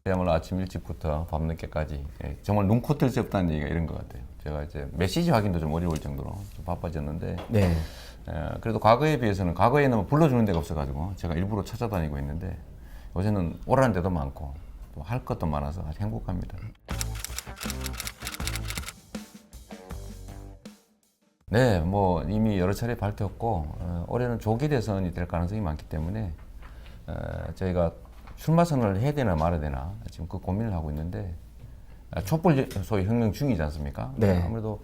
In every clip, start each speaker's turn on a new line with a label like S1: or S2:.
S1: 그야말로 아침 일찍부터 밤늦게까지 정말 눈코 뜰 새 없다는 얘기가 이런 것 같아요. 제가 이제 메시지 확인도 좀 어려울 정도로 좀 바빠졌는데
S2: 네.
S1: 그래도 과거에 비해서는 과거에는 뭐 불러주는 데가 없어가지고 제가 일부러 찾아다니고 있는데 요새는 오라는 데도 많고 또 할 것도 많아서 아주 행복합니다. 네, 뭐 이미 여러 차례 밝혔고 올해는 조기 대선이 될 가능성이 많기 때문에 저희가 출마 선언을 해야 되나 말아야 되나 지금 그 고민을 하고 있는데 촛불 소위 혁명 중이지 않습니까?
S2: 네.
S1: 아무래도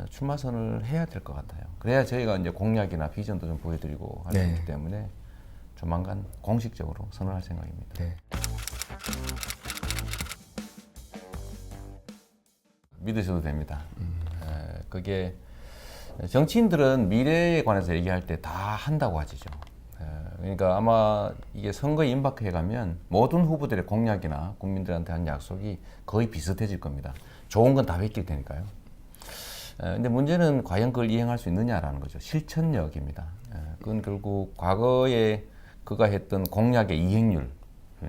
S1: 출마 선언을 해야 될 것 같아요. 그래야 저희가 이제 공약이나 비전도 좀 보여드리고 할 수
S2: 네.
S1: 있기 때문에 조만간 공식적으로 선언할 생각입니다.
S2: 네.
S1: 믿으셔도 됩니다. 그게 정치인들은 미래에 관해서 얘기할 때 다 한다고 하시죠. 그러니까 아마 이게 선거에 임박해 가면 모든 후보들의 공약이나 국민들한테 한 약속이 거의 비슷해질 겁니다. 좋은 건 다 베낄 테니까요. 근데 문제는 과연 그걸 이행할 수 있느냐라는 거죠. 실천력입니다. 그건 결국 과거에 그가 했던 공약의 이행률,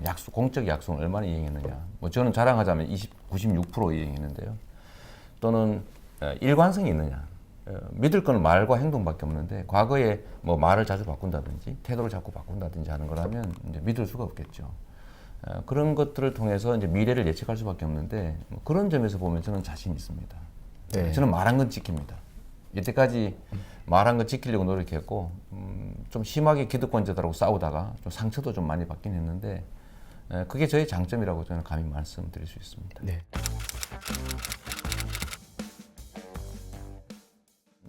S1: 약속, 공적 약속을 얼마나 이행했느냐. 뭐 저는 자랑하자면 96% 이행했는데요. 또는 일관성이 있느냐. 믿을 건 말과 행동밖에 없는데 과거에 뭐 말을 자주 바꾼다든지 태도를 자꾸 바꾼다든지 하는 거라면 이제 믿을 수가 없겠죠. 그런 것들을 통해서 이제 미래를 예측할 수밖에 없는데 뭐 그런 점에서 보면 저는 자신 있습니다.
S2: 네.
S1: 저는 말한 건 지킵니다. 이때까지 말한 거 지키려고 노력했고 좀 심하게 기득권자들하고 싸우다가 좀 상처도 좀 많이 받긴 했는데 그게 저의 장점이라고 저는 감히 말씀드릴 수 있습니다.
S2: 네.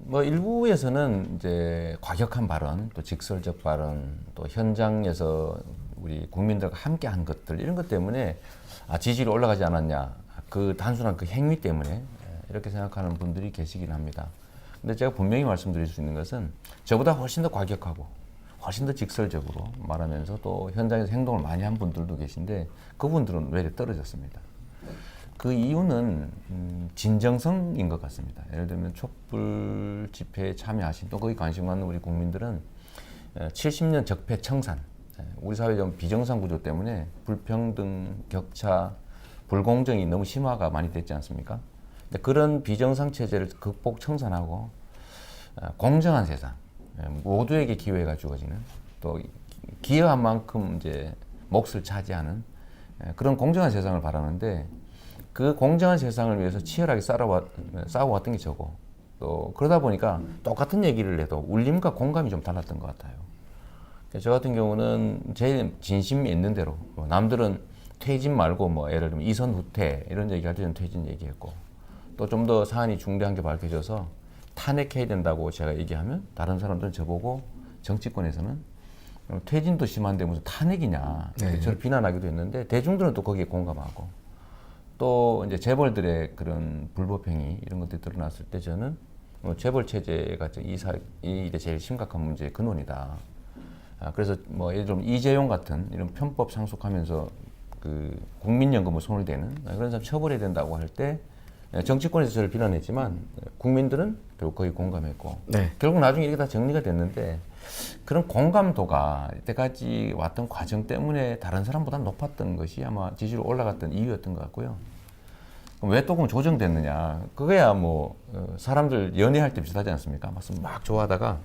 S1: 뭐 일부에서는 이제 과격한 발언, 또 직설적 발언, 또 현장에서 우리 국민들과 함께 한 것들 이런 것 때문에 지지율이 올라가지 않았냐 그 단순한 그 행위 때문에 이렇게 생각하는 분들이 계시긴 합니다. 근데 제가 분명히 말씀드릴 수 있는 것은 저보다 훨씬 더 과격하고 훨씬 더 직설적으로 말하면서 또 현장에서 행동을 많이 한 분들도 계신데 그분들은 왜 떨어졌습니다. 그 이유는 진정성인 것 같습니다. 예를 들면 촛불 집회에 참여하신 또 거기 관심 갖는 우리 국민들은 70년 적폐 청산, 우리 사회 좀 비정상 구조 때문에 불평등, 격차, 불공정이 너무 심화가 많이 됐지 않습니까? 근데 그런 비정상 체제를 극복 청산하고 공정한 세상, 모두에게 기회가 주어지는 또 기여한 만큼 이제 몫을 차지하는 그런 공정한 세상을 바라는데 그 공정한 세상을 위해서 치열하게 싸워왔던 게 저고 또 그러다 보니까 똑같은 얘기를 해도 울림과 공감이 좀 달랐던 것 같아요. 저 같은 경우는 제 진심이 있는 대로 남들은 퇴진 말고 뭐 예를 들면 이선 후퇴 이런 얘기할 때는 퇴진 얘기했고 또 좀 더 사안이 중대한 게 밝혀져서 탄핵해야 된다고 제가 얘기하면 다른 사람들은 저보고 정치권에서는 퇴진도 심한데 무슨 탄핵이냐
S2: 네.
S1: 저를 비난하기도 했는데 대중들은 또 거기에 공감하고 또 이제 재벌들의 그런 불법행위 이런 것들이 드러났을 때 저는 재벌 체제가 이게 제일 심각한 문제의 근원이다. 그래서 뭐 예를 들면 이재용 같은 이런 편법 상속하면서 그 국민연금을 손을 대는 그런 사람 처벌해야 된다고 할 때 정치권에서 저를 비난했지만 국민들은 결국 거의 공감했고
S2: 네.
S1: 결국 나중에 이게 다 정리가 됐는데 그런 공감도가 이때까지 왔던 과정 때문에 다른 사람보다 높았던 것이 아마 지지율 올라갔던 이유였던 것 같고요. 그럼 왜 조금 조정됐느냐? 그거야 뭐 사람들 연애할 때 비슷하지 않습니까? 막 좋아하다가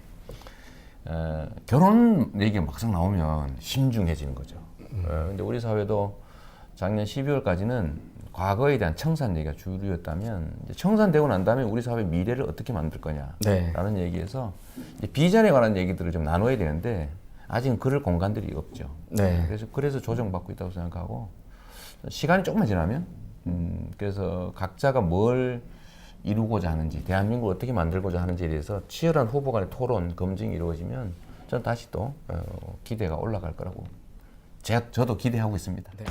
S1: 결혼 얘기가 막상 나오면 신중해지는 거죠. 근데 우리 사회도 작년 12월까지는 과거에 대한 청산 얘기가 주류였다면 이제 청산되고 난 다음에 우리 사회 미래를 어떻게 만들 거냐라는
S2: 네.
S1: 얘기에서 비전에 관한 얘기들을 좀 나눠야 되는데 아직은 그럴 공간들이 없죠.
S2: 네.
S1: 그래서 조정받고 있다고 생각하고 시간이 조금만 지나면 그래서 각자가 뭘 이루고자 하는지 대한민국을 어떻게 만들고자 하는지에 대해서 치열한 후보 간의 토론, 검증이 이루어지면 저는 다시 또 기대가 올라갈 거라고 저도 기대하고 있습니다.
S2: 네.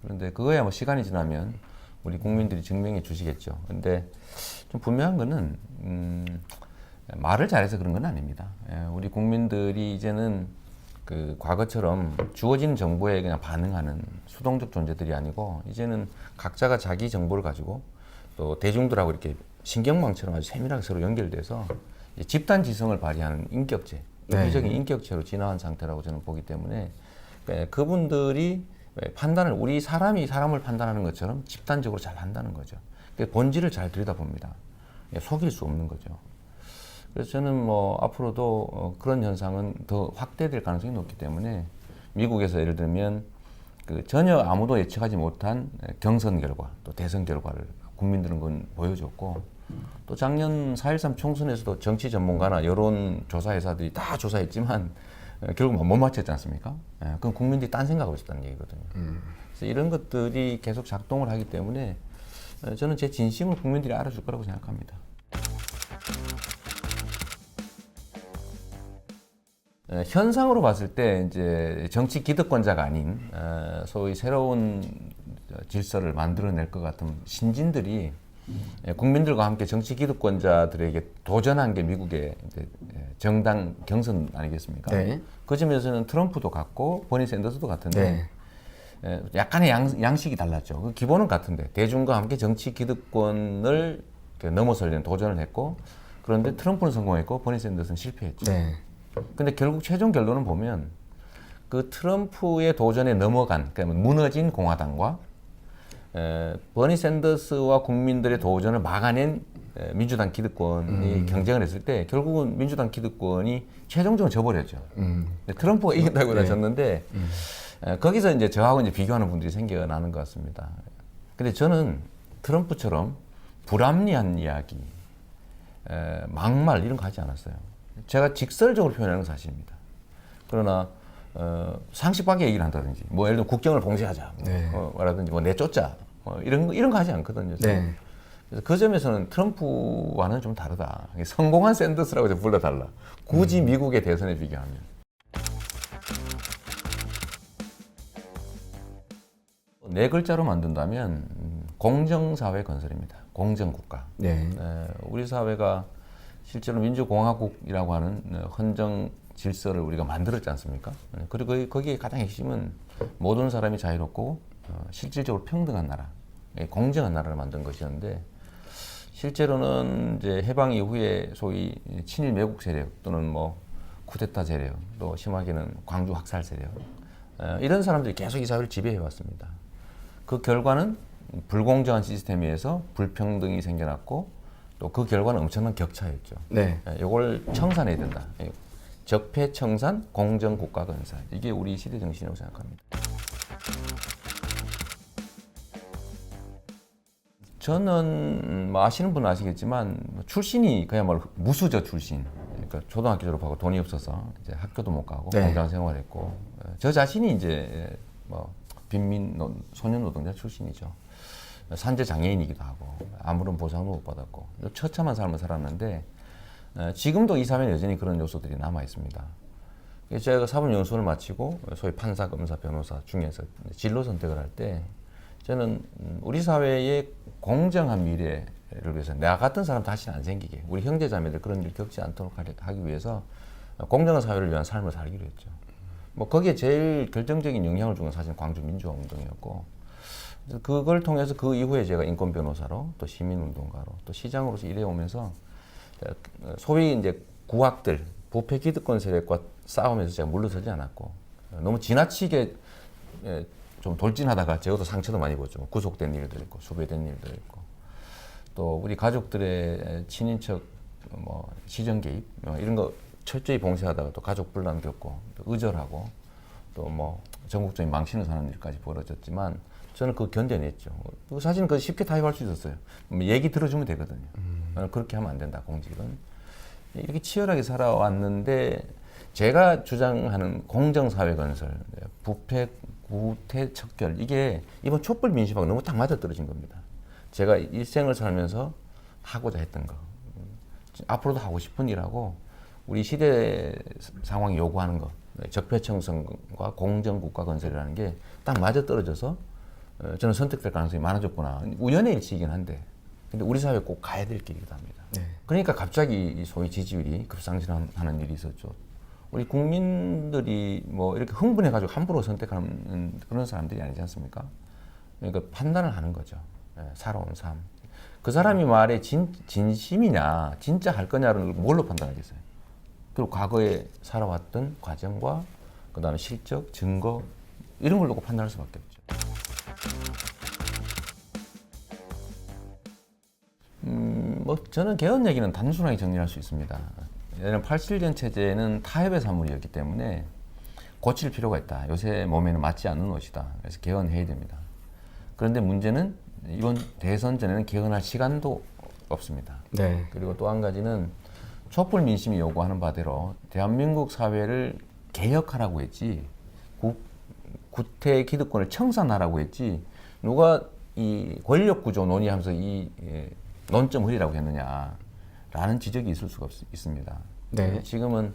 S1: 그런데 그거야 뭐 시간이 지나면 우리 국민들이 증명해 주시겠죠. 근데 좀 분명한 거는 말을 잘해서 그런 건 아닙니다. 우리 국민들이 이제는 그 과거처럼 주어진 정보에 그냥 반응하는 수동적 존재들이 아니고 이제는 각자가 자기 정보를 가지고 또 대중들하고 이렇게 신경망처럼 아주 세밀하게 서로 연결돼서 집단 지성을 발휘하는 인격체 유기적인 인격체로 진화한 상태라고 저는 보기 때문에 그분들이 판단을 우리 사람이 사람을 판단하는 것처럼 집단적으로 잘 한다는 거죠. 본질을 잘 들여다봅니다. 속일 수 없는 거죠. 그래서 저는 뭐 앞으로도 그런 현상은 더 확대될 가능성이 높기 때문에 미국에서 예를 들면 그 전혀 아무도 예측하지 못한 경선 결과 또 대선 결과를 국민들은 그건 보여줬고 또 작년 4.13 총선에서도 정치 전문가나 여론 조사 회사들이 다 조사했지만 결국 못 맞췄지 않습니까? 그건 국민들이 딴 생각하고 있었다는 얘기거든요. 그래서 이런 것들이 계속 작동을 하기 때문에 저는 제 진심을 국민들이 알아줄 거라고 생각합니다. 현상으로 봤을 때 이제 정치 기득권자가 아닌 소위 새로운 질서를 만들어낼 것 같은 신진들이 국민들과 함께 정치 기득권자들에게 도전한 게 미국의 이제 정당 경선 아니겠습니까?
S2: 네.
S1: 그 점에서는 트럼프도 같고 버니 샌더스도 같은데 약간의 양식이 달랐죠. 그 기본은 같은데 대중과 함께 정치 기득권을 넘어서려는 도전을 했고 그런데 트럼프는 성공했고 버니 샌더스는 실패했죠.
S2: 네.
S1: 근데 결국 최종 결론은 보면 그 트럼프의 도전에 넘어간 그러니까 무너진 공화당과 버니 샌더스와 국민들의 도전을 막아낸 민주당 기득권이 경쟁을 했을 때 결국은 민주당 기득권이 최종적으로 져버렸죠. 트럼프가 이긴다고 졌는데 거기서 이제 저하고 이제 비교하는 분들이 생겨나는 것 같습니다. 근데 저는 트럼프처럼 불합리한 이야기, 막말 이런 거 하지 않았어요. 제가 직설적으로 표현하는 건 사실입니다. 그러나 상식 밖의 얘기를 한다든지, 뭐 예를 들면 국정을 봉쇄하자, 라든지 뭐 내쫓자, 이런 거 하지 않거든요.
S2: 네.
S1: 그래서 그 점에서는 트럼프와는 좀 다르다. 성공한 샌더스라고 불러달라. 굳이 미국의 대선에 비교하면. 네 글자로 만든다면 공정사회 건설입니다. 공정국가.
S2: 네.
S1: 우리 사회가 실제로 민주공화국이라고 하는 헌정 질서를 우리가 만들었지 않습니까? 그리고 거기에 가장 핵심은 모든 사람이 자유롭고 실질적으로 평등한 나라, 공정한 나라를 만든 것이었는데 실제로는 이제 해방 이후에 소위 친일 매국 세력 또는 뭐 쿠데타 세력 또 심하게는 광주 학살 세력 이런 사람들이 계속 이 사회를 지배해 왔습니다. 그 결과는 불공정한 시스템에 의해서 불평등이 생겨났고 또 그 결과는 엄청난 격차였죠.
S2: 네.
S1: 이걸 청산해야 된다. 적폐청산, 공정국가 건설. 이게 우리 시대 정신이라고 생각합니다. 저는 뭐 아시는 분은 아시겠지만 출신이 그야말로 무수저 출신. 그러니까 초등학교 졸업하고 돈이 없어서 이제 학교도 못 가고 공장 생활했고 저 자신이 이제 뭐 빈민 소년 노동자 출신이죠. 산재 장애인이기도 하고 아무런 보상도 못 받았고 처참한 삶을 살았는데 지금도 이 사회는 여전히 그런 요소들이 남아 있습니다. 제가 사법연수원을 마치고 소위 판사, 검사, 변호사 중에서 진로 선택을 할 때 저는 우리 사회의 공정한 미래를 위해서 나 같은 사람 다시는 안 생기게 우리 형제자매들 그런 일 겪지 않도록 하기 위해서 공정한 사회를 위한 삶을 살기로 했죠. 뭐 거기에 제일 결정적인 영향을 준 건 사실 광주 민주화 운동이었고 그걸 통해서 그 이후에 제가 인권 변호사로 또 시민 운동가로 또 시장으로서 일해 오면서 소위 이제 구악들 부패 기득권 세력과 싸우면서 제가 물러서지 않았고 너무 지나치게 좀 돌진하다가 제가도 상처도 많이 입었죠. 구속된 일도 있고 수배된 일도 있고 또 우리 가족들의 친인척 뭐 시정 개입 이런 거 철저히 봉쇄하다가 또 가족 분란 겪고 또 의절하고 또 뭐 전국적인 망신을 사는 일까지 벌어졌지만 저는 그거 견뎌냈죠. 사실은 그 쉽게 타협할 수 있었어요. 얘기 들어주면 되거든요. 그렇게 하면 안 된다, 공직은. 이렇게 치열하게 살아왔는데 제가 주장하는 공정사회 건설, 부패, 구태, 척결 이게 이번 촛불 민심하고 너무 딱 맞아떨어진 겁니다. 제가 일생을 살면서 하고자 했던 거. 앞으로도 하고 싶은 일하고 우리 시대 상황이 요구하는 거. 적폐청산과 공정국가 건설이라는 게 딱 맞아떨어져서 저는 선택될 가능성이 많아졌구나. 우연의 일치이긴 한데, 근데 우리 사회에 꼭 가야 될 길이기도 합니다. 그러니까 갑자기 소위 지지율이 급상승하는 일이 있었죠. 우리 국민들이 뭐 이렇게 흥분해가지고 함부로 선택하는 그런 사람들이 아니지 않습니까? 그러니까 판단을 하는 거죠. 살아온 삶. 그 사람이 말에 진심이냐, 진짜 할 거냐를 뭘로 판단하겠어요? 그리고 과거에 살아왔던 과정과 그다음에 실적, 증거 이런 걸 놓고 판단할 수밖에 없죠. 뭐 저는 개헌 얘기는 단순하게 정리할 수 있습니다. 예를 87년 체제는 타협의 산물이었기 때문에 고칠 필요가 있다. 요새 몸에는 맞지 않는 옷이다. 그래서 개헌해야 됩니다. 그런데 문제는 이번 대선 전에는 개헌할 시간도 없습니다.
S2: 네.
S1: 그리고 또 한 가지는 촛불 민심이 요구하는 바대로 대한민국 사회를 개혁하라고 했지 구태 기득권을 청산하라고 했지 누가 이 권력 구조 논의하면서 이 논점 흐리라고 했느냐라는 지적이 있을 수가 있습니다.
S2: 네.
S1: 지금은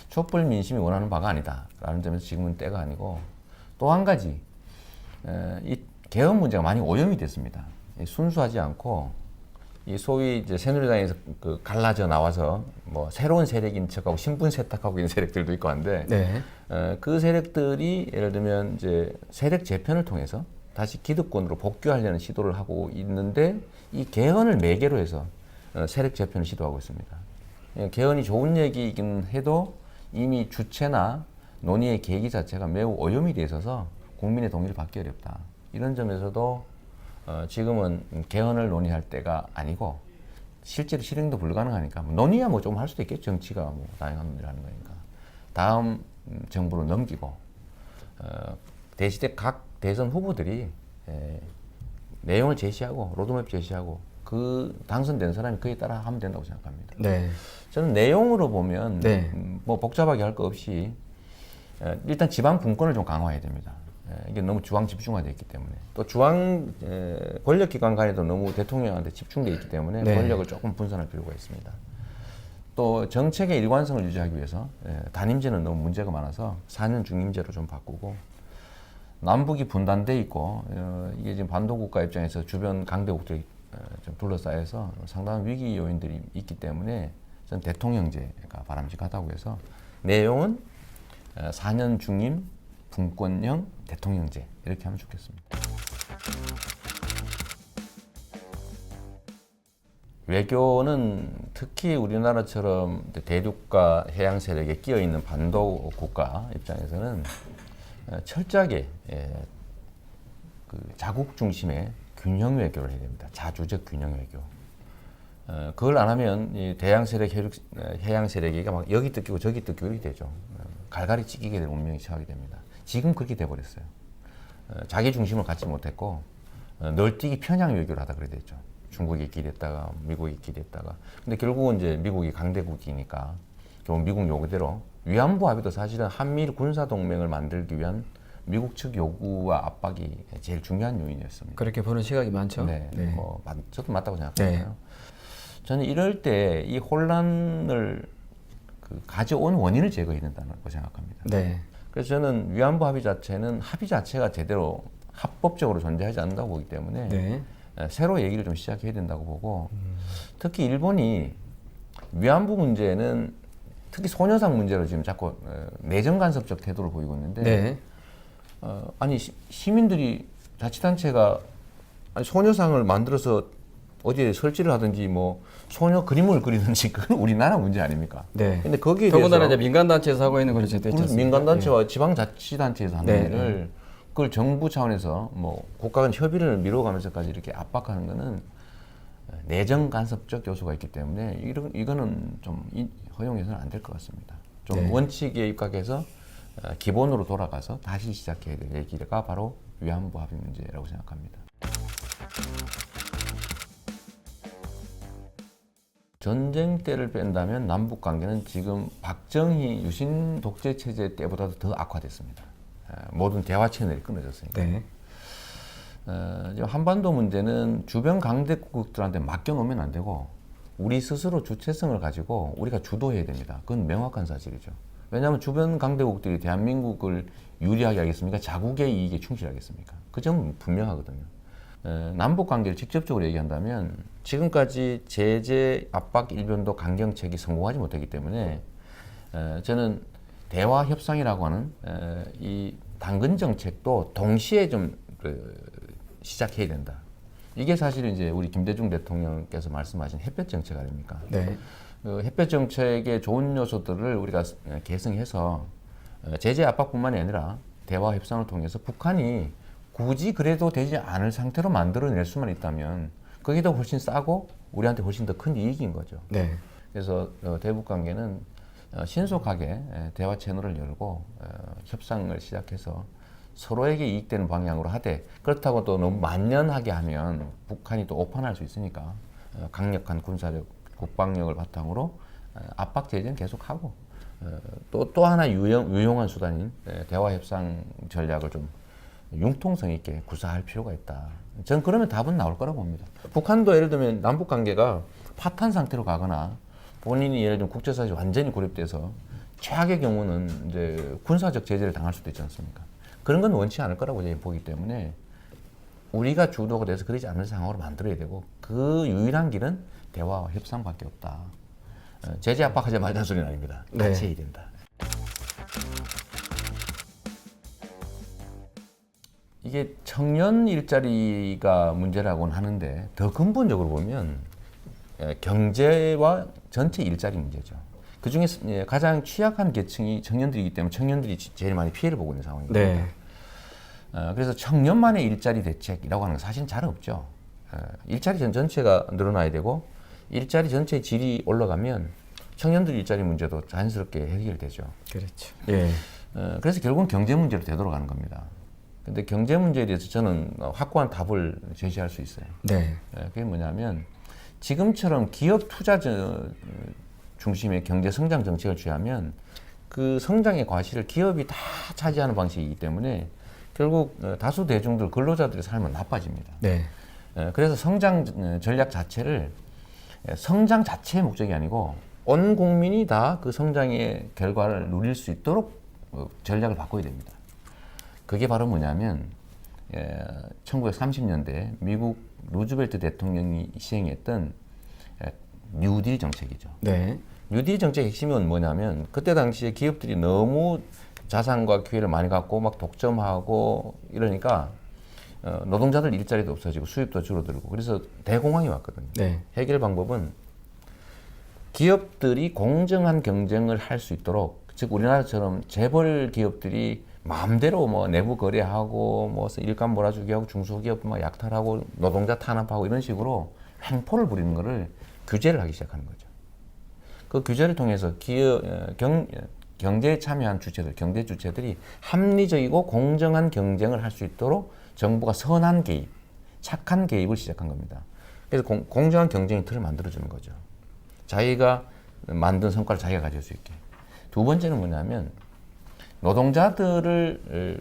S1: 촛불 민심이 원하는 바가 아니다라는 점에서 지금은 때가 아니고 또 한 가지 이 개헌 문제가 많이 오염이 됐습니다. 순수하지 않고 이 소위 이제 새누리당에서 그 갈라져 나와서 뭐 새로운 세력인 척하고 신분 세탁하고 있는 세력들도 있고 한데
S2: 네.
S1: 그 세력들이 예를 들면 이제 세력 재편을 통해서 다시 기득권으로 복귀하려는 시도를 하고 있는데 이 개헌을 매개로 해서 세력 재편을 시도하고 있습니다. 개헌이 좋은 얘기이긴 해도 이미 주체나 논의의 계기 자체가 매우 오염이 돼 있어서 국민의 동의를 받기 어렵다. 이런 점에서도 지금은 개헌을 논의할 때가 아니고 실제로 실행도 불가능하니까 논의야 뭐 좀 할 수도 있겠죠. 정치가 뭐 다양한 논의를 하는 거니까 다음 정부로 넘기고 대시대 각 대선 후보들이 내용을 제시하고 로드맵 제시하고 그 당선된 사람이 그에 따라 하면 된다고 생각합니다.
S2: 네.
S1: 저는 내용으로 보면
S2: 네.
S1: 뭐 복잡하게 할 거 없이 일단 지방 분권을 좀 강화해야 됩니다. 이게 너무 주황 집중화되어 있기 때문에 또 주황 권력기관 간에도 너무 대통령한테 집중되어 있기 때문에
S2: 네.
S1: 권력을 조금 분산할 필요가 있습니다. 또 정책의 일관성을 유지하기 위해서 단임제는 너무 문제가 많아서 4년 중임제로 좀 바꾸고 남북이 분단돼 있고 이게 지금 반도국가 입장에서 주변 강대국들이 좀 둘러싸여서 상당한 위기 요인들이 있기 때문에 저는 대통령제가 바람직하다고 해서 내용은 4년 중임 분권형 대통령제 이렇게 하면 좋겠습니다. 외교는 특히 우리나라처럼 대륙과 해양 세력에 끼어 있는 반도 국가 입장에서는 철저하게 그 자국 중심의 균형 외교를 해야 됩니다. 자주적 균형 외교. 그걸 안 하면 이 대양 세력, 해양 세력이 막 여기 뜯기고 저기 뜯기고 이렇게 되죠. 갈갈이 찢기게 될 운명이 처하게 됩니다. 지금 그렇게 돼버렸어요. 자기 중심을 갖지 못했고 널뛰기 편향 외교를 하다 그래 됐죠. 중국이 있게 됐다가 미국이 있게 됐다가 근데 결국은 이제 미국이 강대국이니까 결국 미국 요구대로 위안부 합의도 사실은 한미일 군사 동맹을 만들기 위한 미국 측 요구와 압박이 제일 중요한 요인이었습니다.
S2: 그렇게 보는 시각이 많죠.
S1: 네,
S2: 네.
S1: 뭐 저도 맞다고 생각하고요.
S2: 네.
S1: 저는 이럴 때 이 혼란을 가져온 원인을 제거해야 된다고 생각합니다.
S2: 네.
S1: 그래서 저는 위안부 합의 자체는 합의 자체가 제대로 합법적으로 존재하지 않는다고 보기 때문에
S2: 네.
S1: 새로 얘기를 좀 시작해야 된다고 보고 특히 일본이 위안부 문제는 특히 소녀상 문제로 지금 자꾸 내정 간섭적 태도를 보이고 있는데
S2: 네.
S1: 아니 시민들이 자치단체가 아니, 소녀상을 만들어서 어디에 설치를 하든지 뭐 소녀 그림을 그리든지 그건 우리나라 문제 아닙니까?
S2: 네.
S1: 근데 거기에
S2: 더군다나
S1: 대해서
S2: 이제 민간 단체에서 하고 있는 거는 제대로 있지
S1: 민간 단체와 지방자치단체에서 하는
S2: 네.
S1: 일을 그걸 정부 차원에서 뭐 국가 간 협의를 미뤄가면서까지 이렇게 압박하는 거는 내정 간섭적 요소가 있기 때문에 이거는 좀 허용해서는 안 될 것 같습니다. 좀
S2: 네.
S1: 원칙에 입각해서 기본으로 돌아가서 다시 시작해야 될 얘기가 바로 위안부 합의 문제라고 생각합니다. 전쟁 때를 뺀다면 남북 관계는 지금 박정희 유신 독재 체제 때보다도 더 악화됐습니다. 모든 대화 채널이 끊어졌으니까.
S2: 네.
S1: 지금 한반도 문제는 주변 강대국들한테 맡겨놓으면 안 되고 우리 스스로 주체성을 가지고 우리가 주도해야 됩니다. 그건 명확한 사실이죠. 왜냐하면 주변 강대국들이 대한민국을 유리하게 하겠습니까? 자국의 이익에 충실하겠습니까? 그 점은 분명하거든요. 남북 관계를 직접적으로 얘기한다면 지금까지 제재, 압박, 일변도, 강경책이 성공하지 못했기 때문에 저는 대화 협상이라고 하는 이 당근 정책도 동시에 좀 시작해야 된다. 이게 사실 이제 우리 김대중 대통령께서 말씀하신 햇볕 정책 아닙니까?
S2: 네.
S1: 그 햇볕 정책의 좋은 요소들을 우리가 개성해서 제재 압박뿐만이 아니라 대화 협상을 통해서 북한이 굳이 그래도 되지 않을 상태로 만들어낼 수만 있다면 그게 더 훨씬 싸고 우리한테 훨씬 더 큰 이익인 거죠.
S2: 네.
S1: 그래서 대북 관계는 신속하게 대화 채널을 열고 협상을 시작해서 서로에게 이익되는 방향으로 하되 그렇다고 또 너무 만연하게 하면 북한이 또 오판할 수 있으니까 강력한 군사력, 국방력을 바탕으로 압박 제재는 계속하고 또 하나 유용한 수단인 대화 협상 전략을 좀 융통성 있게 구사할 필요가 있다. 저는 그러면 답은 나올 거라고 봅니다. 북한도 예를 들면 남북 관계가 파탄 상태로 가거나 본인이 예를 들면 국제사회에 완전히 고립돼서 최악의 경우는 이제 군사적 제재를 당할 수도 있지 않습니까? 그런 건 원치 않을 거라고 저희 보기 때문에 우리가 주도가 돼서 그러지 않는 상황으로 만들어야 되고 그 유일한 길은 대화와 협상밖에 없다. 제재 압박하지 말자는 소리는 아닙니다. 같이 해야 된다. 이게 청년 일자리가 문제라고는 하는데 더 근본적으로 보면 경제와 전체 일자리 문제죠. 그 중에 가장 취약한 계층이 청년들이기 때문에 청년들이 제일 많이 피해를 보고 있는 상황입니다.
S2: 네.
S1: 그래서 청년만의 일자리 대책이라고 하는 건 사실은 잘 없죠. 일자리 전체가 늘어나야 되고 일자리 전체의 질이 올라가면 청년들 일자리 문제도 자연스럽게 해결되죠.
S2: 그렇죠. 예.
S1: 그래서 결국은 경제 문제로 되돌아가는 겁니다. 근데 경제 문제에 대해서 저는 확고한 답을 제시할 수 있어요.
S2: 네.
S1: 그게 뭐냐면 지금처럼 기업 투자 중심의 경제 성장 정책을 취하면 그 성장의 과실을 기업이 다 차지하는 방식이기 때문에 결국 다수 대중들 근로자들의 삶은 나빠집니다.
S2: 네.
S1: 그래서 성장 전략 자체를 성장 자체의 목적이 아니고 온 국민이 다 그 성장의 결과를 누릴 수 있도록 전략을 바꿔야 됩니다. 그게 바로 뭐냐면 1930년대 미국 루즈벨트 대통령이 시행했던 뉴딜 정책이죠.
S2: 네.
S1: 뉴딜 정책의 핵심은 뭐냐면 그때 당시에 기업들이 너무 자산과 기회를 많이 갖고 막 독점하고 이러니까 노동자들 일자리도 없어지고 수입도 줄어들고 그래서 대공황이 왔거든요.
S2: 네.
S1: 해결 방법은 기업들이 공정한 경쟁을 할 수 있도록 즉 우리나라처럼 재벌 기업들이 마음대로 뭐 내부 거래하고 뭐 일감 몰아주기 하고 중소기업 막 약탈하고 노동자 탄압하고 이런 식으로 횡포를 부리는 거를 규제를 하기 시작하는 거죠. 그 규제를 통해서 경제에 참여한 주체들, 경제 주체들이 합리적이고 공정한 경쟁을 할 수 있도록 정부가 선한 개입, 착한 개입을 시작한 겁니다. 그래서 공정한 경쟁의 틀을 만들어주는 거죠. 자기가 만든 성과를 자기가 가질 수 있게. 두 번째는 뭐냐면 노동자들을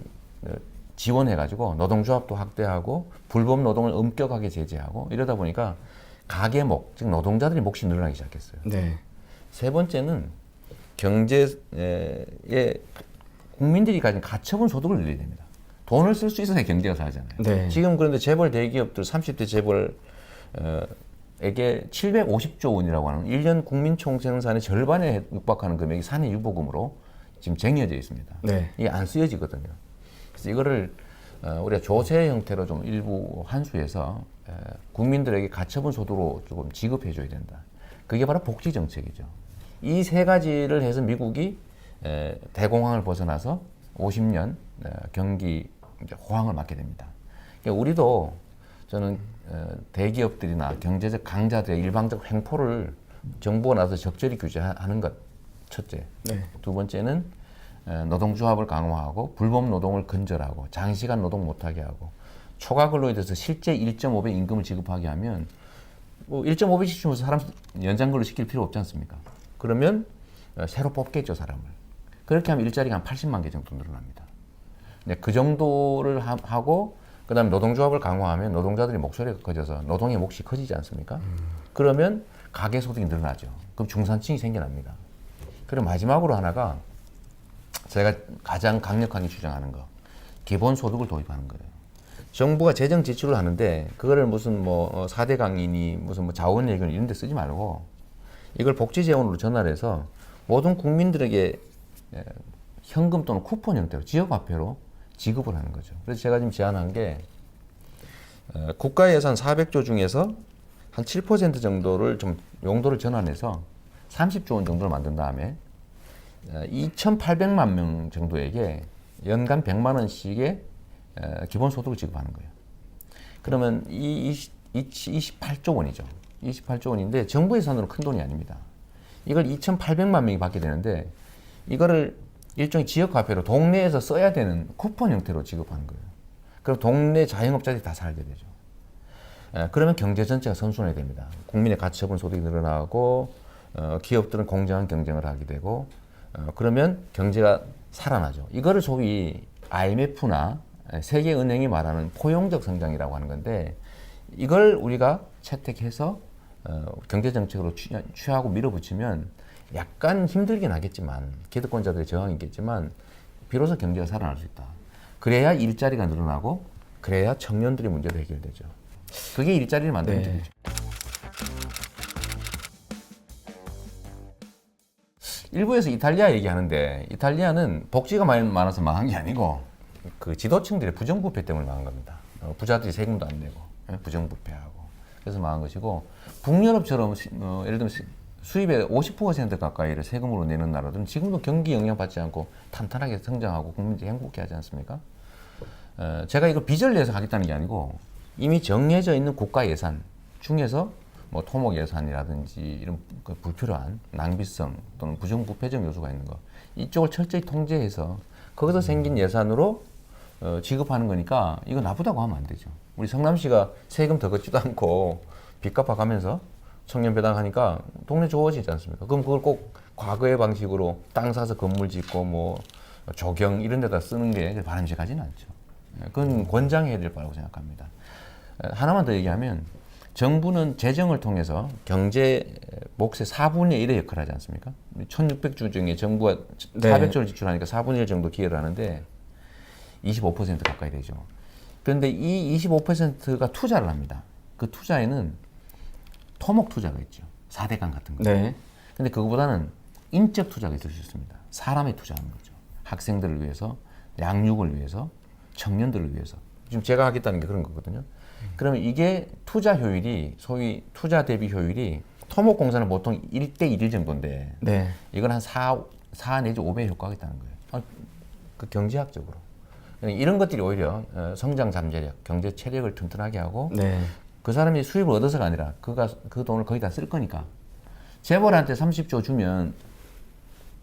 S1: 지원해가지고 노동조합도 확대하고 불법 노동을 엄격하게 제재하고 이러다 보니까 가계목, 즉 노동자들이 몫이 늘어나기 시작했어요.
S2: 네.
S1: 세 번째는 경제에 국민들이 가진 가처분 소득을 늘려야 됩니다. 돈을 쓸 수 있어야 경제가 살잖아요.
S2: 네.
S1: 지금 그런데 재벌 대기업들 30대 재벌에게 750조 원이라고 하는 1년 국민 총생산의 절반에 육박하는 금액이 산의 유보금으로 지금 쟁여져 있습니다.
S2: 네.
S1: 이게 안 쓰여지거든요. 그래서 이거를 우리가 조세 형태로 좀 일부 환수해서 국민들에게 가처분 소득으로 조금 지급해 줘야 된다. 그게 바로 복지 정책이죠. 이 세 가지를 해서 미국이 대공황을 벗어나서 50년 경기 호황을 맞게 됩니다. 그러니까 우리도 저는 대기업들이나 경제적 강자들의 일방적 횡포를 정부가 나서 적절히 규제하는 것 첫째.
S2: 네.
S1: 두 번째는 노동조합을 강화하고 불법 노동을 근절하고 장시간 노동 못하게 하고 초과 근로에 대해서 실제 1.5배 임금을 지급하게 하면 뭐 1.5배씩 주면서 사람 연장 근로 시킬 필요 없지 않습니까? 그러면 새로 뽑겠죠, 사람을. 그렇게 하면 일자리가 한 80만 개 정도 늘어납니다. 그 정도를 하고 그다음에 노동조합을 강화하면 노동자들이 목소리가 커져서 노동의 몫이 커지지 않습니까? 그러면 가계소득이 늘어나죠. 그럼 중산층이 생겨납니다. 그리고 마지막으로 하나가 제가 가장 강력하게 주장하는 거, 기본소득을 도입하는 거예요. 정부가 재정 지출을 하는데 그거를 무슨 뭐 4대 강인이 무슨 뭐 자원예금 이런 데 쓰지 말고 이걸 복지재원으로 전환해서 모든 국민들에게 현금 또는 쿠폰 형태로 지역화폐로 지급을 하는 거죠. 그래서 제가 지금 제안한 게 국가 예산 400조 중에서 한 7% 정도를 좀 용도를 전환해서 30조 원 정도를 만든 다음에 2,800만 명 정도에게 연간 100만 원씩의 기본소득을 지급하는 거예요. 그러면 이 28조 원이죠. 28조 원인데 정부 예산으로 큰 돈이 아닙니다. 이걸 2,800만 명이 받게 되는데 이거를 일종의 지역화폐로 동네에서 써야 되는 쿠폰 형태로 지급하는 거예요. 그럼 동네 자영업자들이 다 살게 되죠. 그러면 경제 전체가 선순환이 됩니다. 국민의 가처분 소득이 늘어나고 기업들은 공정한 경쟁을 하게 되고 그러면 경제가 살아나죠. 이거를 소위 IMF나 세계은행이 말하는 포용적 성장이라고 하는 건데 이걸 우리가 채택해서 경제 정책으로 취하고 밀어붙이면 약간 힘들긴 하겠지만 기득권자들의 저항이 있겠지만 비로소 경제가 살아날 수 있다. 그래야 일자리가 늘어나고 그래야 청년들의 문제도 해결되죠. 그게 일자리를 만드는 문제죠. 일부에서 이탈리아 얘기하는데 이탈리아는 복지가 많아서 망한 게 아니고 그 지도층들의 부정부패 때문에 망한 겁니다. 부자들이 세금도 안 내고 부정부패하고 그래서 망한 것이고 북유럽처럼 예를 들면 수입의 50% 가까이를 세금으로 내는 나라들은 지금도 경기 영향받지 않고 탄탄하게 성장하고 국민들이 행복해하지 않습니까? 제가 이거 빚을 내서 하겠다는 게 아니고 이미 정해져 있는 국가 예산 중에서 뭐 토목 예산이라든지 이런 그 불필요한 낭비성 또는 부정부패적 요소가 있는 거 이쪽을 철저히 통제해서 거기서 생긴 예산으로 지급하는 거니까 이거 나쁘다고 하면 안 되죠. 우리 성남시가 세금 더 걷지도 않고 빚 갚아가면서 청년 배당하니까 동네 좋아지지 않습니까? 그럼 그걸 꼭 과거의 방식으로 땅 사서 건물 짓고 뭐 조경 이런 데다 쓰는 게 바람직하지는 않죠. 그건 권장해야 될 바라고 생각합니다. 하나만 더 얘기하면 정부는 재정을 통해서 경제 몫의 4분의 1의 역할을 하지 않습니까? 1600조 중에 정부가 400조를 지출하니까 4분의 1 정도 기여를 하는데 25% 가까이 되죠. 그런데 이 25%가 투자를 합니다. 그 투자에는 토목 투자가 있죠. 4대강 같은 거.
S2: 네.
S1: 근데 그거보다는 인적 투자가 있을 수 있습니다. 사람에 투자하는 거죠. 학생들을 위해서, 양육을 위해서, 청년들을 위해서. 지금 제가 하겠다는 게 그런 거거든요. 그러면 이게 투자 효율이 소위 투자 대비 효율이 토목공사는 보통 1대 1 정도인데
S2: 네.
S1: 이건 한 4 내지 5배 효과가 있다는 거예요. 그 경제학적으로. 이런 것들이 오히려 성장 잠재력, 경제 체력을 튼튼하게 하고
S2: 네.
S1: 그 사람이 수입을 얻어서가 아니라 그 돈을 거기다 쓸 거니까 재벌한테 30조 주면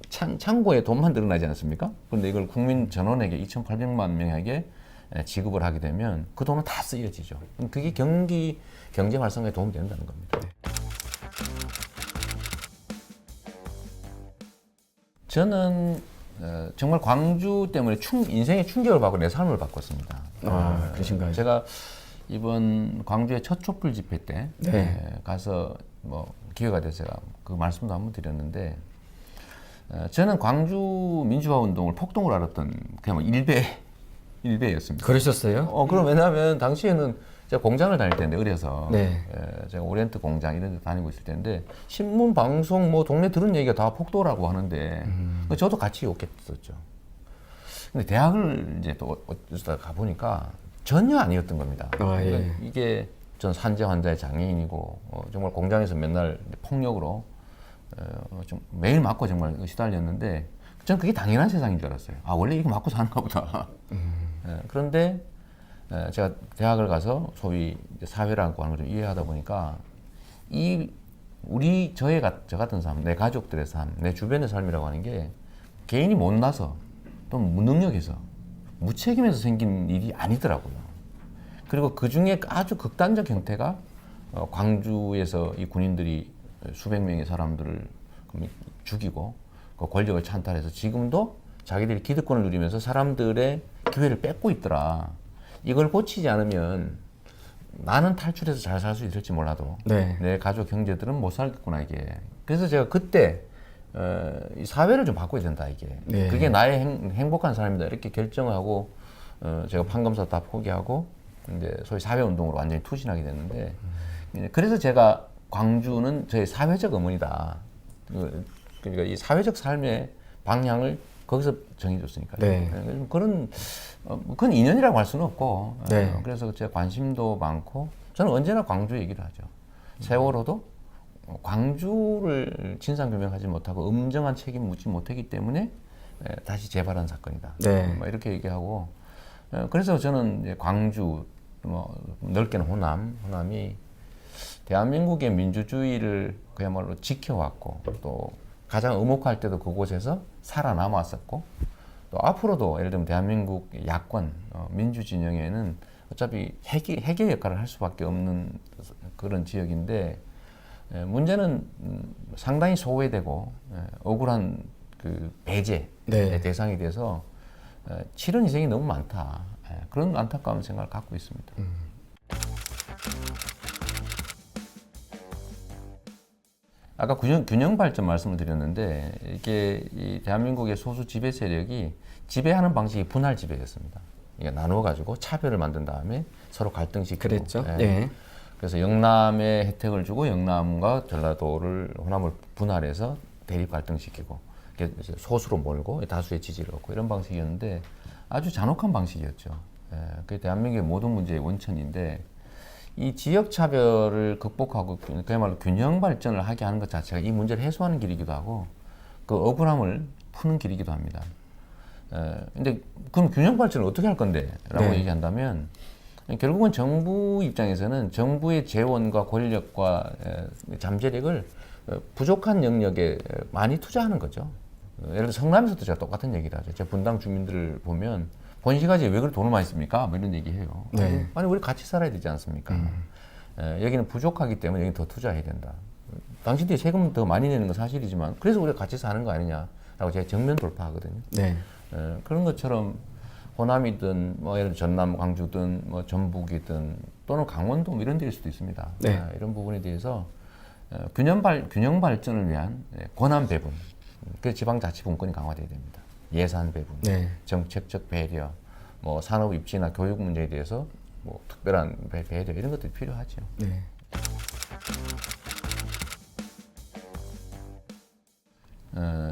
S1: 창고에 돈만 늘어나지 않습니까? 그런데 이걸 국민 전원에게 2,800만 명에게 지급을 하게 되면 그 돈은 다 쓰여지죠. 그게 경제 활성화에 도움이 된다는 겁니다. 저는 정말 광주 때문에 인생의 충격을 받고 내 삶을 바꿨습니다.
S2: 그러신가요?
S1: 제가 이번 광주의 첫 촛불 집회 때 가서 뭐 기회가 돼서 제가 그 말씀도 한번 드렸는데 저는 광주 민주화 운동을 폭동으로 알았던 그냥 일베였습니다.
S2: 그러셨어요?
S1: 그럼 왜냐하면 당시에는 제가 공장을 다닐 때인데 어려서
S2: 네.
S1: 제가 오리엔트 공장 이런 데 다니고 있을 때인데 신문 방송 뭐 동네 들은 얘기가 다 폭도라고 하는데 저도 같이 욕했었죠. 근데 대학을 이제 또 어쩌다 가보니까 전혀 아니었던 겁니다. 그러니까 이게 전 산재 환자의 장애인이고 정말 공장에서 맨날 폭력으로 좀 매일 맞고 정말 시달렸는데 저는 그게 당연한 세상인 줄 알았어요. 원래 이거 맞고 사는가 보다. 그런데 제가 대학을 가서 소위 사회라고 하는 걸 좀 이해하다 보니까 저 같은 삶, 내 가족들의 삶, 내 주변의 삶이라고 하는 게 개인이 못나서 또는 무능력해서 무책임해서 생긴 일이 아니더라고요. 그리고 그 중에 아주 극단적 형태가 광주에서 이 군인들이 수백 명의 사람들을 죽이고 그 권력을 찬탈해서 지금도 자기들이 기득권을 누리면서 사람들의 기회를 뺏고 있더라. 이걸 고치지 않으면 나는 탈출해서 잘 살 수 있을지 몰라도 내 가족 형제들은 못 살겠구나 이게. 그래서 제가 그때 이 사회를 좀 바꿔야 된다 이게. 그게 나의 행복한 삶이다 이렇게 결정하고 제가 판검사 다 포기하고 이제 소위 사회운동으로 완전히 투신하게 됐는데 그래서 제가 광주는 저의 사회적 어머니다. 그러니까 이 사회적 삶의 방향을 거기서 정해줬으니까요. 그건 인연이라고 할 수는 없고 그래서 제가 관심도 많고 저는 언제나 광주 얘기를 하죠. 세월호도 광주를 진상규명하지 못하고 엄정한 책임 묻지 못했기 때문에 다시 재발한 사건이다.
S2: 네.
S1: 뭐 이렇게 얘기하고 그래서 저는 이제 광주 뭐 넓게는 호남이 대한민국의 민주주의를 그야말로 지켜왔고 또 가장 엄혹할 때도 그곳에서 살아남았었고 또 앞으로도 예를 들면 대한민국 야권 민주 진영에는 어차피 해결 역할을 할 수밖에 없는 그런 지역인데 문제는 상당히 소외되고 억울한 그 배제의
S2: 네.
S1: 대상이 돼서 치른 희생이 너무 많다. 그런 안타까운 생각을 갖고 있습니다. 아까 균형 발전 말씀을 드렸는데 이게 이 대한민국의 소수 지배 세력이 지배하는 방식이 분할 지배였습니다. 이게 나누어 가지고 차별을 만든 다음에 서로 갈등시키고.
S2: 그랬죠.
S1: 예.
S2: 네.
S1: 그래서 영남에 혜택을 주고 영남과 전라도를 호남을 분할해서 대립 갈등시키고 이제 소수로 몰고 다수의 지지를 얻고 이런 방식이었는데 아주 잔혹한 방식이었죠. 예. 그게 대한민국의 모든 문제의 원천인데 이 지역 차별을 극복하고 그야말로 균형 발전을 하게 하는 것 자체가 이 문제를 해소하는 길이기도 하고 그 억울함을 푸는 길이기도 합니다. 근데 그럼 균형 발전을 어떻게 할 건데? 라고
S2: 네.
S1: 얘기한다면 결국은 정부 입장에서는 정부의 재원과 권력과 잠재력을 부족한 영역에 많이 투자하는 거죠. 예를 들어 성남에서도 제가 똑같은 얘기를 하죠. 제 분당 주민들을 보면 본시가지에 왜 그렇게 돈을 많이 씁니까? 뭐 이런 얘기해요.
S2: 네.
S1: 아니 우리 같이 살아야 되지 않습니까? 여기는 부족하기 때문에 여기 더 투자해야 된다. 당신들이 세금 더 많이 내는 건 사실이지만 그래서 우리가 같이 사는 거 아니냐라고 제가 정면 돌파하거든요.
S2: 네.
S1: 그런 것처럼 호남이든 뭐 예를 들어 전남, 광주든 뭐 전북이든 또는 강원도 뭐 이런 데일 수도 있습니다.
S2: 네.
S1: 이런 부분에 대해서 균형 발전을 위한 권한 배분, 그래서 지방자치분권이 강화돼야 됩니다. 예산 배분,
S2: 네.
S1: 정책적 배려, 뭐 산업 입지나 교육 문제에 대해서 뭐 특별한 배려 이런 것들이 필요하죠.
S2: 네.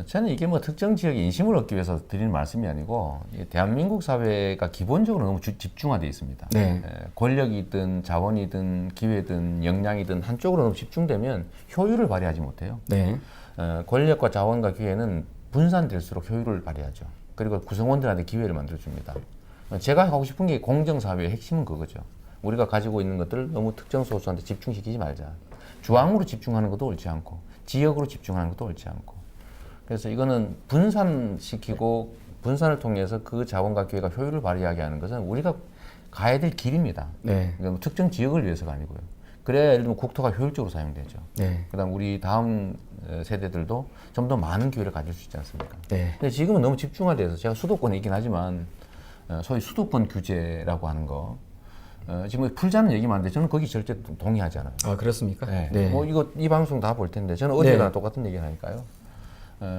S1: 저는 이게 뭐 특정 지역의 인심을 얻기 위해서 드리는 말씀이 아니고 대한민국 사회가 기본적으로 너무 집중화되어 있습니다.
S2: 네.
S1: 권력이든 자원이든 기회든 역량이든 한쪽으로 너무 집중되면 효율을 발휘하지 못해요.
S2: 네.
S1: 권력과 자원과 기회는 분산될수록 효율을 발휘하죠. 그리고 구성원들한테 기회를 만들어줍니다. 제가 하고 싶은 게 공정사회의 핵심은 그거죠. 우리가 가지고 있는 것들을 너무 특정 소수한테 집중시키지 말자. 주황으로 집중하는 것도 옳지 않고 지역으로 집중하는 것도 옳지 않고 그래서 이거는 분산시키고 분산을 통해서 그 자원과 기회가 효율을 발휘하게 하는 것은 우리가 가야 될 길입니다.
S2: 네.
S1: 그러니까 특정 지역을 위해서가 아니고요. 그래야 예를 들면 국토가 효율적으로 사용되죠.
S2: 네.
S1: 그다음 우리 다음 세대들도 좀 더 많은 기회를 가질 수 있지 않습니까?
S2: 네.
S1: 근데 지금은 너무 집중화돼서 제가 수도권에 있긴 하지만 소위 수도권 규제라고 하는 거 지금 풀자는 얘기 많은데 저는 거기 절대 동의하지 않아요.
S2: 아, 그렇습니까?
S1: 네. 뭐 이거 이 방송 다 볼 텐데 저는 어디나 똑같은 얘기를 하니까요.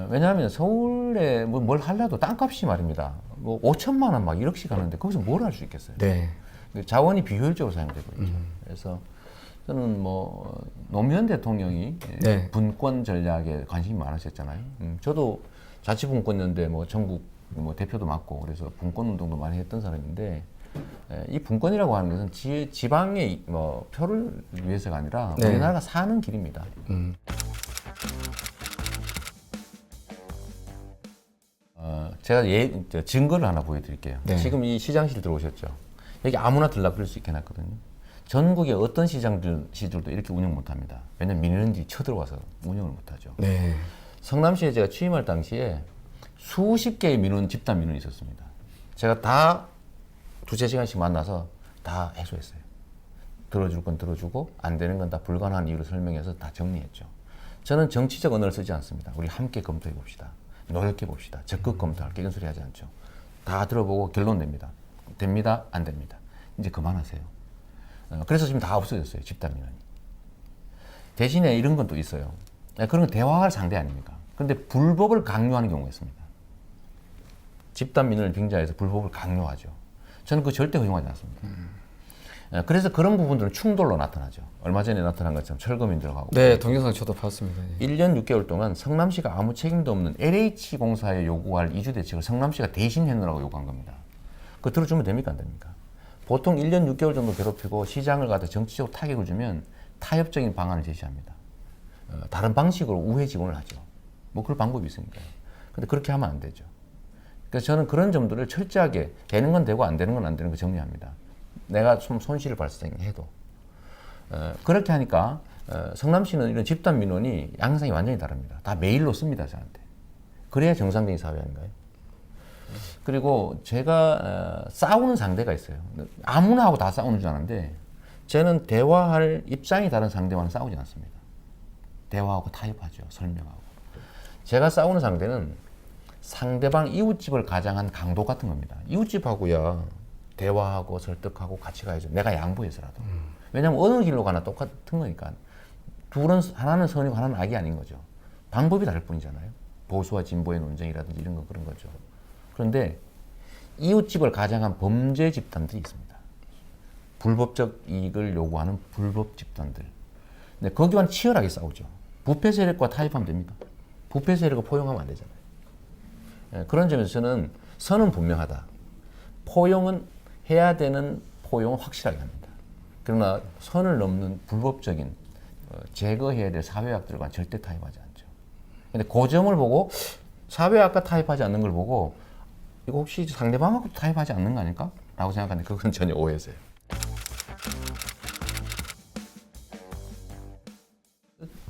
S1: 왜냐하면 서울에 뭐 뭘 하려도 땅값이 말입니다. 뭐 5천만 원 막 1억씩 하는데 거기서 뭘 할 수 있겠어요?
S2: 네.
S1: 자원이 비효율적으로 사용되고 있죠. 그래서 저는 뭐 노무현 대통령이
S2: 네.
S1: 분권 전략에 관심이 많으셨잖아요. 저도 자치분권연대 뭐 전국 뭐 대표도 맡고 그래서 분권 운동도 많이 했던 사람인데 이 분권이라고 하는 것은 지방의 뭐 표를 위해서가 아니라
S2: 네.
S1: 우리나라가 사는 길입니다. 제가 증거를 하나 보여드릴게요.
S2: 네.
S1: 지금 이 시장실 들어오셨죠? 여기 아무나 들라 그럴 수 있게 해놨거든요. 전국의 어떤 시들도 이렇게 운영 못합니다. 왜냐면 민원인들이 쳐들어와서 운영을 못하죠.
S2: 네.
S1: 성남시에 제가 취임할 당시에 수십 개의 집단 민원이 있었습니다. 제가 다 두세 시간씩 만나서 다 해소했어요. 들어줄 건 들어주고 안 되는 건 다 불가능한 이유를 설명해서 다 정리했죠. 저는 정치적 언어를 쓰지 않습니다. 우리 함께 검토해 봅시다. 노력해 봅시다. 적극 검토할게 이런 소리 하지 않죠. 다 들어보고 결론 냅니다. 됩니다. 안 됩니다. 이제 그만하세요. 그래서 지금 다 없어졌어요. 집단 민원이. 대신에 이런 건 또 있어요. 그런 건 대화할 상대 아닙니까? 그런데 불법을 강요하는 경우가 있습니다. 집단 민원을 빙자해서 불법을 강요하죠. 저는 그거 절대 허용하지 않습니다. 그래서 그런 부분들은 충돌로 나타나죠. 얼마 전에 나타난 것처럼 철거민 들어가고.
S2: 네, 동영상 저도 봤습니다.
S1: 1년 6개월 동안 성남시가 아무 책임도 없는 LH공사에 요구할 이주 대책을 성남시가 대신 해놓으라고 요구한 겁니다. 그거 들어주면 됩니까? 안 됩니까? 보통 1년 6개월 정도 괴롭히고 시장을 가다 정치적으로 타격을 주면 타협적인 방안을 제시합니다. 다른 방식으로 우회 지원을 하죠. 뭐 그럴 방법이 있으니까요. 근데 그렇게 하면 안 되죠. 그래서 저는 그런 점들을 철저하게 되는 건 되고 안 되는 건 안 되는 거 정리합니다. 내가 좀 손실을 발생해도 그렇게 하니까 성남시는 이런 집단 민원이 양상이 완전히 다릅니다. 다 메일로 씁니다, 저한테. 그래야 정상적인 사회 아닌가요? 그리고 제가 싸우는 상대가 있어요. 아무나 하고 다 싸우는 줄 아는데 저는 대화할 입장이 다른 상대와는 싸우지 않습니다. 대화하고 타협하죠. 설명하고. 제가 싸우는 상대는 상대방 이웃집을 가장한 강도 같은 겁니다. 이웃집하고야 대화하고 설득하고 같이 가야죠. 내가 양보해서라도. 왜냐하면 어느 길로 가나 똑같은 거니까. 둘은 하나는 선이고 하나는 악이 아닌 거죠. 방법이 다를 뿐이잖아요. 보수와 진보의 논쟁이라든지 이런 거 그런 거죠. 그런데 이웃집을 가장한 범죄 집단들이 있습니다. 불법적 이익을 요구하는 불법 집단들. 근데 거기와는 치열하게 싸우죠. 부패 세력과 타협하면 됩니까? 부패 세력을 포용하면 안 되잖아요. 그런 점에서 저는 선은 분명하다. 포용은 해야 되는 포용은 확실하게 합니다. 그러나 선을 넘는 불법적인 제거해야 될 사회학들과는 절대 타협하지 않죠. 근데 그 점을 보고 사회학과 타협하지 않는 걸 보고 이거 혹시 상대방하고 타협하지 않는 거 아닐까? 라고 생각하는데 그건 전혀 오해세요.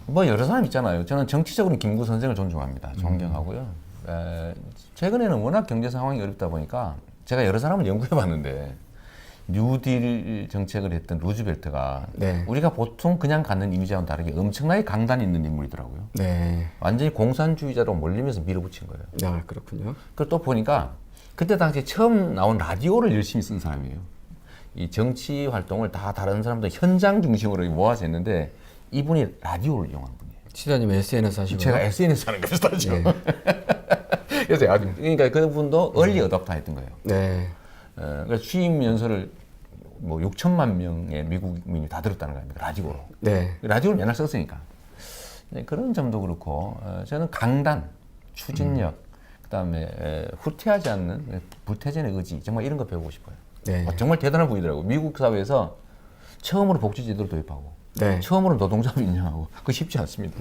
S1: 뭐 여러 사람 있잖아요. 저는 정치적으로는 김구 선생을 존중합니다. 존경하고요. 최근에는 워낙 경제 상황이 어렵다 보니까 제가 여러 사람을 연구해 봤는데 뉴딜 정책을 했던 루즈벨트가
S2: 네.
S1: 우리가 보통 그냥 갖는 이미지와는 다르게 엄청나게 강단이 있는 인물이더라고요.
S2: 네.
S1: 완전히 공산주의자로 몰리면서 밀어붙인 거예요.
S2: 아, 그렇군요.
S1: 그걸 또 보니까 그때 당시에 처음 나온 라디오를 열심히 쓴 사람이에요. 이 정치 활동을 다 다른 사람들 현장 중심으로 모아서 했는데 이분이 라디오를 이용한 분이에요.
S2: 시장님 SNS 하시고요.
S1: 제가 SNS 하는 거 비슷하죠.
S2: 네.
S1: 그래서 그러니까 그분도 얼리 어답터 했던 거예요.
S2: 네.
S1: 그래서 취임 연설을 뭐 6천만 명의 미국민이 다 들었다는 거예요. 라디오로.
S2: 네.
S1: 라디오를 맨날 썼으니까. 네, 그런 점도 그렇고 저는 강단, 추진력, 그다음에 후퇴하지 않는 불태전의 의지 정말 이런 거 배우고 싶어요.
S2: 네.
S1: 정말 대단한 분이더라고요. 미국 사회에서 처음으로 복지제도를 도입하고
S2: 네.
S1: 처음으로 노동자를 인정하고 그거 쉽지 않습니다.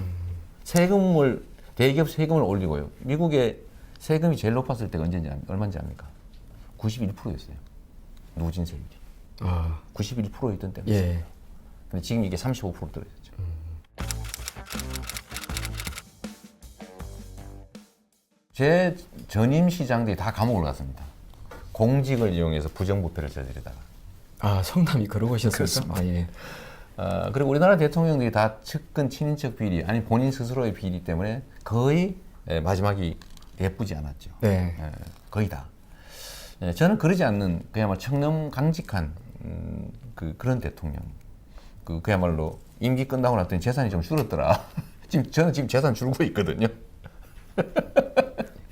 S1: 세금을 대기업 세금을 올리고요. 미국의 세금이 제일 높았을 때가 얼마인지 압니까? 91%였어요. 누진 세율이.
S2: 아.
S1: 91%였던 때가
S2: 예.
S1: 있어요. 근데 지금 이게 35% 떨어졌죠. 제 전임 시장들이 다 감옥을 갔습니다. 공직을 이용해서 부정부패를 저지르다가.
S2: 아, 성남이 그러고 있었어요? 아, 예.
S1: 그리고 우리나라 대통령들이 다 측근 친인척 비리 아니 본인 스스로의 비리 때문에 거의 마지막이 예쁘지 않았죠.
S2: 네.
S1: 거의 다. 저는 그러지 않는 그야말로 청렴 강직한 그런 대통령. 그야말로 임기 끝나고 났더니 재산이 좀 줄었더라. 저는 지금 재산 줄고 있거든요.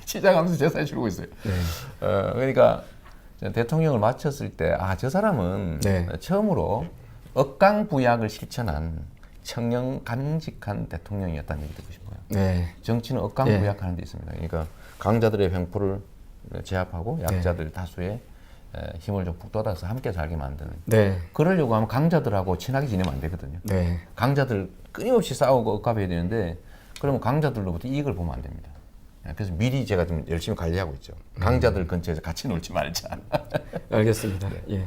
S1: 시작하면서 재산이 줄고 있어요.
S2: 네.
S1: 그러니까 대통령을 마쳤을 때 저 사람은
S2: 네.
S1: 처음으로 억강부약을 실천한 청렴 강직한 대통령이었다는 얘기 듣고 싶어요.
S2: 네.
S1: 정치는 억강부약하는 데 있습니다. 그러니까 강자들의 횡포를 제압하고 약자들 다수의 힘을 좀 북돋아서 함께 살게 만드는.
S2: 네.
S1: 그러려고 하면 강자들하고 친하게 지내면 안 되거든요.
S2: 네.
S1: 강자들 끊임없이 싸우고 억압해야 되는데 그러면 강자들로부터 이익을 보면 안 됩니다. 그래서 미리 제가 좀 열심히 관리하고 있죠. 강자들 근처에서 같이 놀지 말자.
S2: 알겠습니다. 예.